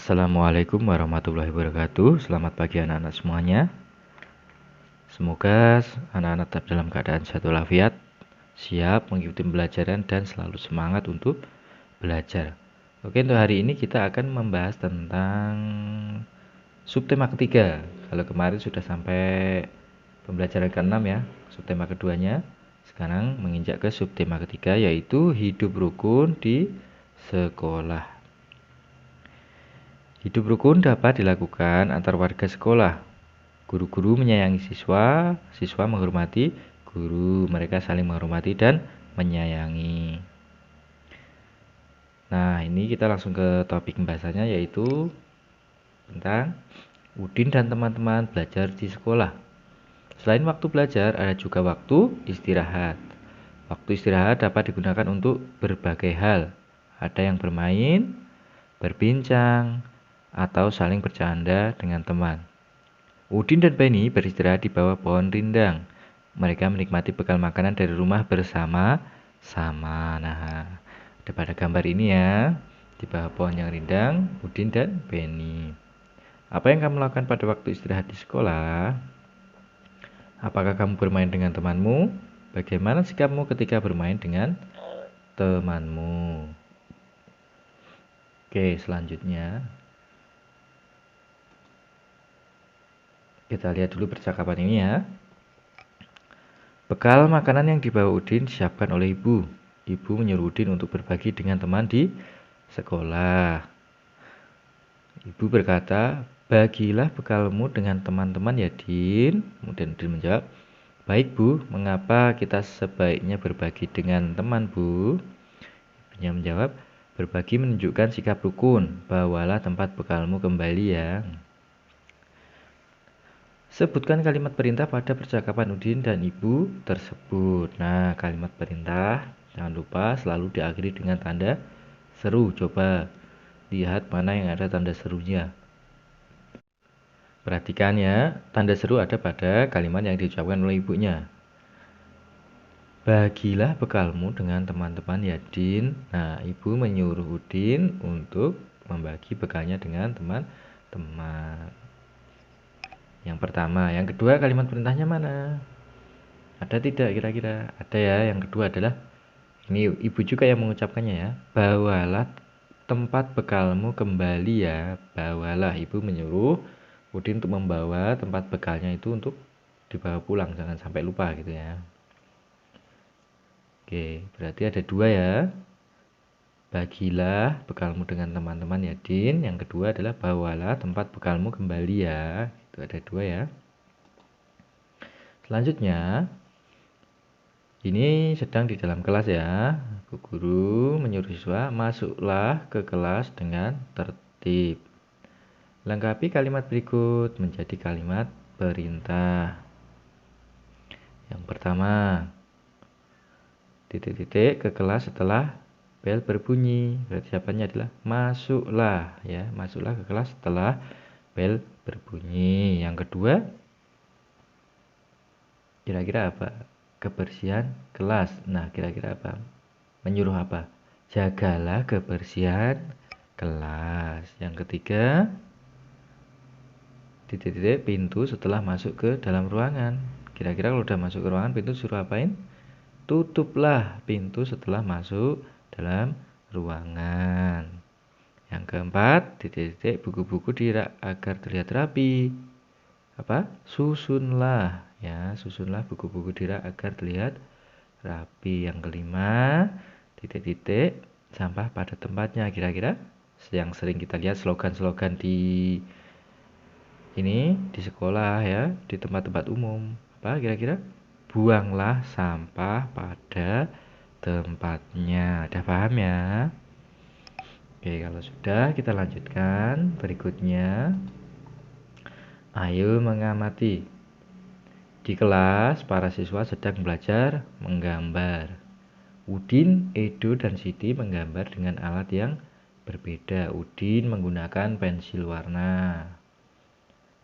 Assalamualaikum warahmatullahi wabarakatuh. Selamat pagi anak-anak semuanya. Semoga anak-anak tetap dalam keadaan sehat walafiat, siap mengikuti pembelajaran dan selalu semangat untuk belajar. Oke, untuk hari ini kita akan membahas tentang subtema ketiga. Kalau kemarin sudah sampai pembelajaran ke-6 ya, subtema keduanya. Sekarang menginjak ke subtema ketiga, yaitu hidup rukun di sekolah. Hidup rukun dapat dilakukan antar warga sekolah. Guru-guru menyayangi siswa, siswa menghormati guru. Mereka saling menghormati dan menyayangi. Nah, ini kita langsung ke topik pembahasannya, yaitu tentang Udin dan teman-teman belajar di sekolah. Selain waktu belajar, ada juga waktu istirahat. Waktu istirahat dapat digunakan untuk berbagai hal. Ada yang bermain, berbincang, atau saling bercanda dengan teman. Udin dan Penny beristirahat di bawah pohon rindang. Mereka menikmati bekal makanan dari rumah bersama-sama. Nah, pada gambar ini ya, di bawah pohon yang rindang, Udin dan Penny. Apa yang kamu lakukan pada waktu istirahat di sekolah? Apakah kamu bermain dengan temanmu? Bagaimana sikapmu ketika bermain dengan temanmu? Oke, selanjutnya kita lihat dulu percakapan ini ya. Bekal makanan yang dibawa Udin disiapkan oleh ibu. Ibu menyuruh Udin untuk berbagi dengan teman di sekolah. Ibu berkata, bagilah bekalmu dengan teman-teman ya Din. Kemudian Udin menjawab, baik Bu, mengapa kita sebaiknya berbagi dengan teman Bu? Ibunya menjawab, berbagi menunjukkan sikap rukun. Bawalah tempat bekalmu kembali ya. Sebutkan kalimat perintah pada percakapan Udin dan ibu tersebut. Nah, kalimat perintah jangan lupa selalu diakhiri dengan tanda seru. Coba lihat mana yang ada tanda serunya. Perhatikan ya, tanda seru ada pada kalimat yang diucapkan oleh ibunya. Bagilah bekalmu dengan teman-teman ya Din. Nah, ibu menyuruh Udin untuk membagi bekalnya dengan teman-teman. Yang pertama, yang kedua kalimat perintahnya mana? Ada tidak kira-kira? Ada ya. Yang kedua adalah ini ibu juga yang mengucapkannya ya. Bawalah tempat bekalmu kembali ya. Bawalah, ibu menyuruh Udin untuk membawa tempat bekalnya itu untuk dibawa pulang, jangan sampai lupa gitu ya. Oke, berarti ada dua ya. Bagilah bekalmu dengan teman-teman ya Din. Yang kedua adalah bawalah tempat bekalmu kembali ya. Itu ada dua ya. Selanjutnya, ini sedang di dalam kelas ya. Bu guru menyuruh siswa masuklah ke kelas dengan tertib. Lengkapi kalimat berikut menjadi kalimat perintah. Yang pertama, titik-titik ke kelas setelah bel berbunyi. Berarti jawabannya adalah masuklah ya. Masuklah ke kelas setelah bel berbunyi. Yang kedua, kira-kira apa? Kebersihan kelas. Nah, kira-kira apa? Menyuruh apa? Jagalah kebersihan kelas. Yang ketiga, titik-titik pintu setelah masuk ke dalam ruangan. Kira-kira kalau udah masuk ke ruangan, pintu suruh apain? Tutuplah pintu setelah masuk dalam ruangan. Yang keempat, titik-titik buku-buku di rak agar terlihat rapi. Apa? Susunlah ya, susunlah buku-buku di rak agar terlihat rapi. Yang kelima, titik-titik sampah pada tempatnya. Kira-kira yang sering kita lihat slogan-slogan di sekolah ya, di tempat-tempat umum. Apa kira-kira? Buanglah sampah pada tempatnya. Udah paham ya? Oke, kalau sudah kita lanjutkan berikutnya. Ayo mengamati. Di kelas, para siswa sedang belajar menggambar. Udin, Edo, dan Siti menggambar dengan alat yang berbeda. Udin menggunakan pensil warna.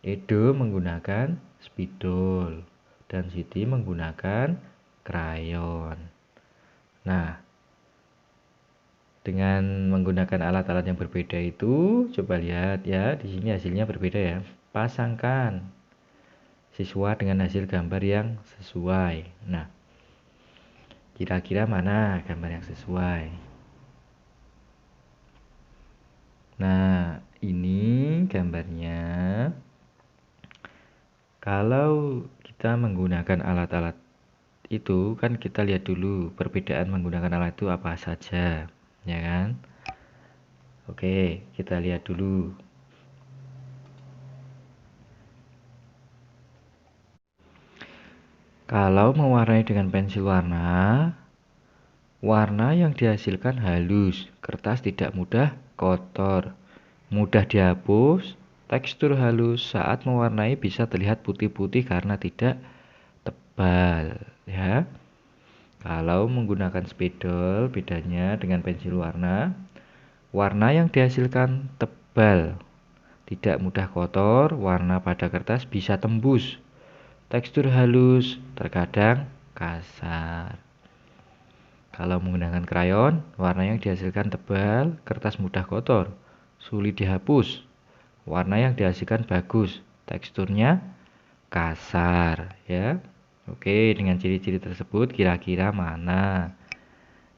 Edo menggunakan spidol. Dan Siti menggunakan krayon. Nah, dengan menggunakan alat-alat yang berbeda itu, coba lihat ya, di sini hasilnya berbeda ya. Pasangkan siswa dengan hasil gambar yang sesuai. Nah, kira-kira mana gambar yang sesuai? Nah, ini gambarnya. Kalau kita menggunakan alat-alat itu, kan kita lihat dulu perbedaan menggunakan alat itu apa saja, ya kan? Oke, kita lihat dulu. Kalau mewarnai dengan pensil warna, warna yang dihasilkan halus, kertas tidak mudah kotor, mudah dihapus, tekstur halus saat mewarnai bisa terlihat putih-putih karena tidak tebal, ya. Kalau menggunakan spidol, bedanya dengan pensil warna, warna yang dihasilkan tebal, tidak mudah kotor, warna pada kertas bisa tembus, tekstur halus, terkadang kasar. Kalau menggunakan krayon, warna yang dihasilkan tebal, kertas mudah kotor, sulit dihapus. Warna yang dihasilkan bagus, teksturnya kasar, ya. Oke, dengan ciri-ciri tersebut kira-kira mana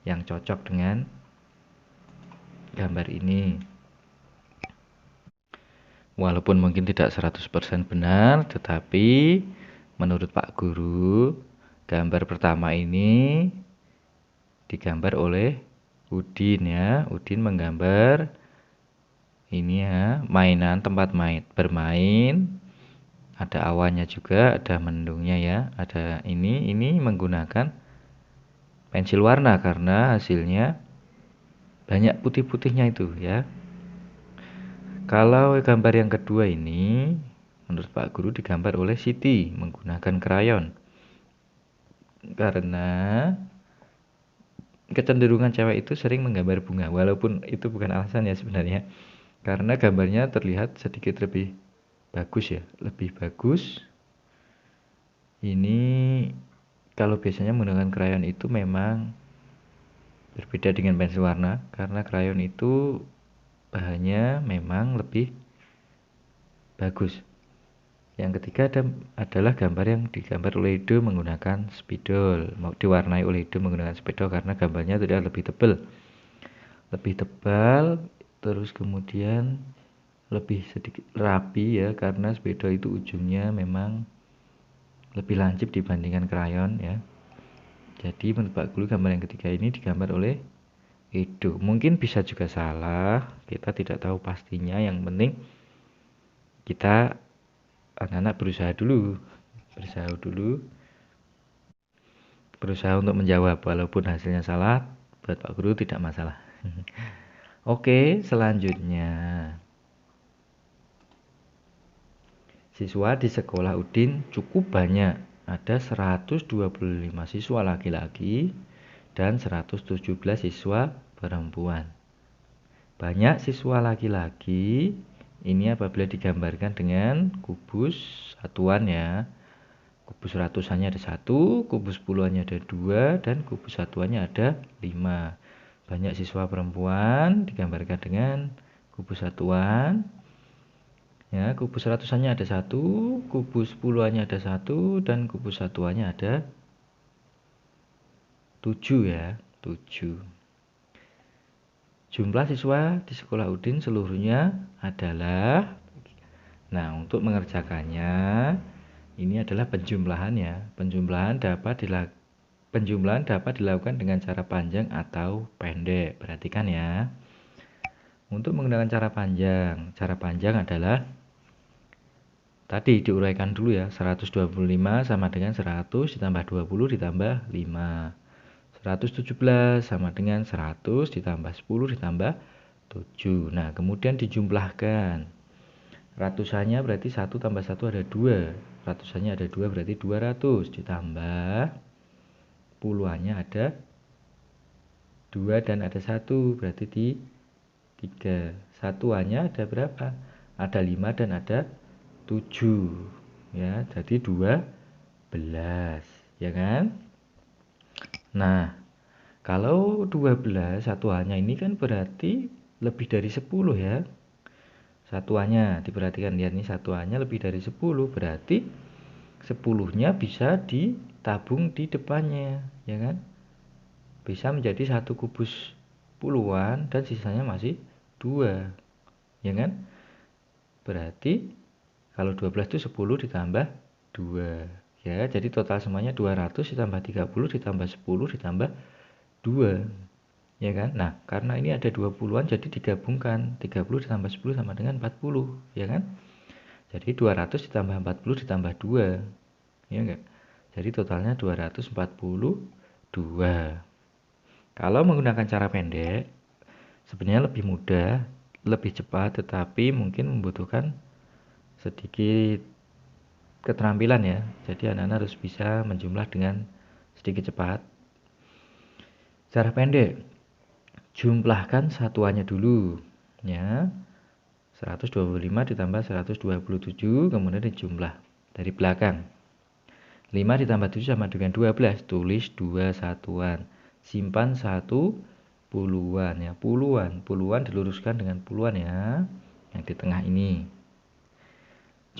yang cocok dengan gambar ini? Walaupun mungkin tidak 100% benar, tetapi menurut Pak Guru, gambar pertama ini digambar oleh Udin ya. Udin menggambar ini ya, mainan, tempat bermain. Ada awannya juga, ada mendungnya ya. Ada ini menggunakan pensil warna karena hasilnya banyak putih-putihnya itu ya. Kalau gambar yang kedua ini, menurut Pak Guru digambar oleh Siti menggunakan krayon. Karena kecenderungan cewek itu sering menggambar bunga, walaupun itu bukan alasan ya sebenarnya. Karena gambarnya terlihat sedikit lebih bagus ya, lebih bagus. Ini kalau biasanya menggunakan krayon itu memang berbeda dengan pensil warna, karena krayon itu bahannya memang lebih bagus. Yang ketiga adalah gambar yang digambar oleh Edo menggunakan spidol, diwarnai oleh Edo menggunakan spidol karena gambarnya tidak lebih tebal, terus kemudian lebih sedikit rapi ya, karena spidol itu ujungnya memang lebih lancip dibandingkan krayon ya. Jadi menurut Pak Guru gambar yang ketiga ini digambar oleh Edo. Mungkin bisa juga salah, kita tidak tahu pastinya. Yang penting kita anak-anak berusaha untuk menjawab, walaupun hasilnya salah buat Pak Guru tidak masalah. Oke, selanjutnya siswa di sekolah Udin cukup banyak, ada 125 siswa laki-laki dan 117 siswa perempuan. Banyak siswa laki-laki ini apabila digambarkan dengan kubus satuan ya. Kubus ratusannya ada 1, kubus puluhannya ada 2, dan kubus satuannya ada 5. Banyak siswa perempuan digambarkan dengan kubus satuan. Ya, kubus ratusannya ada 1, kubus puluhannya ada 1, dan kubus satuannya ada 7 ya, 7. Jumlah siswa di sekolah Udin seluruhnya adalah, nah untuk mengerjakannya ini adalah penjumlahan ya. Penjumlahan dapat dilakukan dengan cara panjang atau pendek. Perhatikan ya. Untuk menggunakan cara panjang adalah tadi diuraikan dulu ya. 125 sama dengan 100 ditambah 20 ditambah 5. 117 sama dengan 100 ditambah 10 ditambah 7. Nah, kemudian dijumlahkan. Ratusannya berarti 1 tambah 1 ada 2. Ratusannya ada 2 berarti 200 ditambah puluhannya ada 2 dan ada 1 berarti di 3. Satuannya ada berapa? Ada 5 dan ada 7. Ya, jadi 12. Ya kan? Nah, Kalau 12 satuannya ini kan berarti lebih dari 10 ya. Satuannya, diperhatikan lihat nih, satuannya lebih dari 10, berarti 10-nya bisa ditabung di depannya, ya kan? Bisa menjadi 1 kubus puluhan dan sisanya masih 2, ya kan? Berarti kalau 12 itu 10 ditambah 2, ya. Jadi total semuanya 200 ditambah 30 ditambah 10 ditambah 2, ya kan? Nah, karena ini ada 20-an jadi digabungkan. 30 ditambah 10 sama dengan 40, ya kan? Jadi 200 ditambah 40 ditambah 2, ya enggak? Jadi totalnya 242. Kalau menggunakan cara pendek, sebenarnya lebih mudah, lebih cepat, tetapi mungkin membutuhkan sedikit keterampilan ya. Jadi anak-anak harus bisa menjumlah dengan sedikit cepat. Cara pendek, jumlahkan satuannya dulu, ya. 125 ditambah 127, kemudian dijumlah dari belakang. 5 ditambah 7 sama dengan 12, tulis 2 satuan. Simpan 1 puluhan ya, puluhan diluruskan dengan puluhan ya, yang di tengah ini.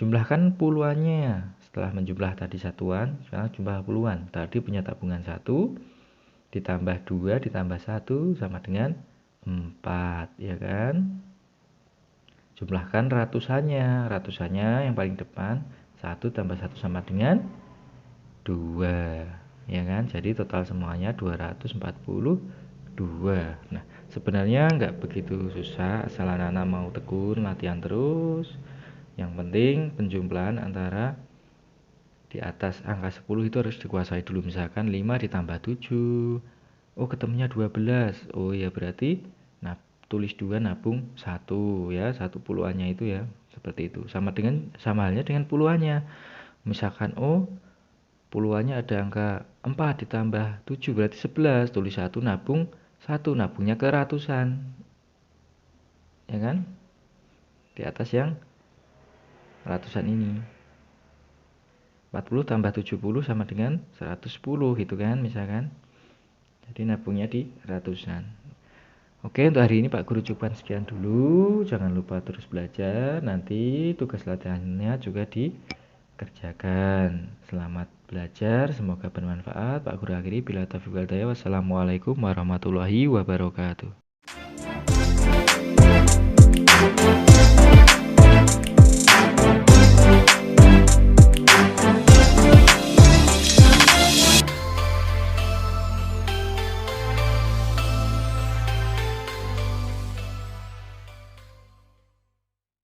Jumlahkan puluhannya. Setelah menjumlah tadi satuan, sekarang jumlah puluhan. Tadi punya tabungan 1 ditambah 2 ditambah 1 sama dengan 4, ya kan? Jumlahkan ratusannya. Ratusannya yang paling depan, 1 tambah 1 sama dengan 2, ya kan? Jadi total semuanya 242. Nah, sebenarnya nggak begitu susah, asal anak-anak mau tekun, latihan terus. Yang penting penjumlahan antara di atas angka 10 itu harus dikuasai dulu. Misalkan 5 ditambah 7, oh ketemunya 12, oh ya berarti tulis 2 nabung 1 ya, 1 puluhannya itu ya, seperti itu. Sama halnya dengan puluhannya. Misalkan oh puluhannya ada angka 4 ditambah 7 berarti 11, tulis 1 nabung 1, nabungnya ke ratusan, ya kan? Di atas yang ratusan ini. 40 tambah 70 sama dengan 110 gitu kan, misalkan. Jadi nabungnya di ratusan. Oke, untuk hari ini Pak Guru cukupkan sekian dulu. Jangan lupa terus belajar. Nanti tugas latihannya juga dikerjakan. Selamat belajar, semoga bermanfaat. Pak Guru akhiri bila taufiq wal hidayah. Wassalamualaikum warahmatullahi wabarakatuh.